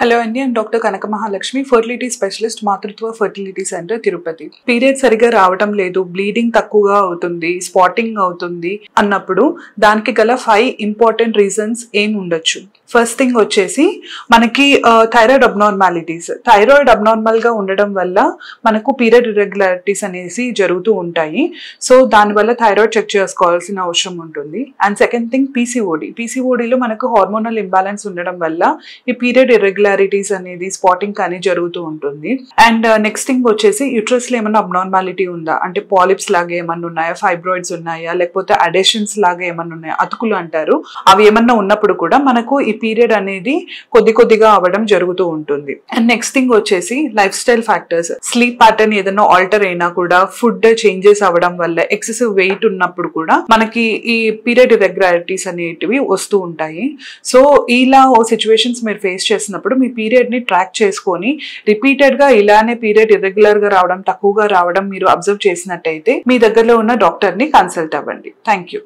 Hello అండి, నేను doctor కనక Mahalakshmi, fertility specialist, మాతృత్వ ఫర్టిలిటీ సెంటర్, తిరుపతి. పీరియడ్ సరిగా రావడం లేదు, బ్లీడింగ్ తక్కువగా అవుతుంది, స్పాటింగ్ అవుతుంది అన్నప్పుడు దానికి గల 5 ఇంపార్టెంట్ రీజన్స్ ఏం ఉండొచ్చు. ఫస్ట్ థింగ్ వచ్చేసి మనకి థైరాయిడ్ అబ్నార్మాలిటీస్. థైరాయిడ్ అబ్నార్మల్ గా ఉండడం వల్ల మనకు పీరియడ్ ఇర్రెగ్యులారిటీస్ అనేసి జరుగుతూ ఉంటాయి. సో దానివల్ల థైరాయిడ్ చెక్ చేసుకోవాల్సిన అవసరం ఉంటుంది. అండ్ సెకండ్ థింగ్ పీసీఓడిలో మనకు హార్మోనల్ ఇంబ్యాలెన్స్ ఉండడం వల్ల ఈ పీరియడ్ ఇర్రెగ్యులారిటీస్ అనేది స్పాటింగ్ కానీ జరుగుతూ ఉంటుంది. అండ్ నెక్స్ట్ థింగ్ వచ్చేసి యూట్రస్ లో ఏమన్నా అబ్నార్మాలిటీ ఉందా అంటే పాలిప్స్ లాగా ఏమన్నా ఉన్నాయా, ఫైబ్రాయిడ్స్ ఉన్నాయా, లేకపోతే అడేషన్స్ లాగా ఏమన్నా ఉన్నాయా, అతుకులు అంటారు, అవి ఏమన్నా ఉన్నప్పుడు కూడా మనకు ఈ పీరియడ్ అనేది కొద్దిగా అవ్వడం జరుగుతూ ఉంటుంది. అండ్ నెక్స్ట్ థింగ్ వచ్చేసి life style factors. Sleep pattern ఏదైనా ఆల్టర్ అయినా కూడా, ఫుడ్ చేంజెస్ అవ్వడం వల్ల, ఎక్సెసివ్ వెయిట్ ఉన్నప్పుడు కూడా మనకి ఈ పీరియడ్ ఇర్రెగ్యులారిటీస్ అనేటివి వస్తూ ఉంటాయి. సో ఇలా సిచ్యువేషన్స్ మీరు ఫేస్ చేసినప్పుడు మీ పీరియడ్ ని ట్రాక్ చేసుకొని రిపీటెడ్ గా ఇలానే పీరియడ్ ఇర్రెగ్యులర్ గా రావడం, తక్కువగా రావడం మీరు అబ్జర్వ్ చేసినట్టయితే మీ దగ్గరలో ఉన్న డాక్టర్ ని కన్సల్ట్ అవ్వండి. Thank you.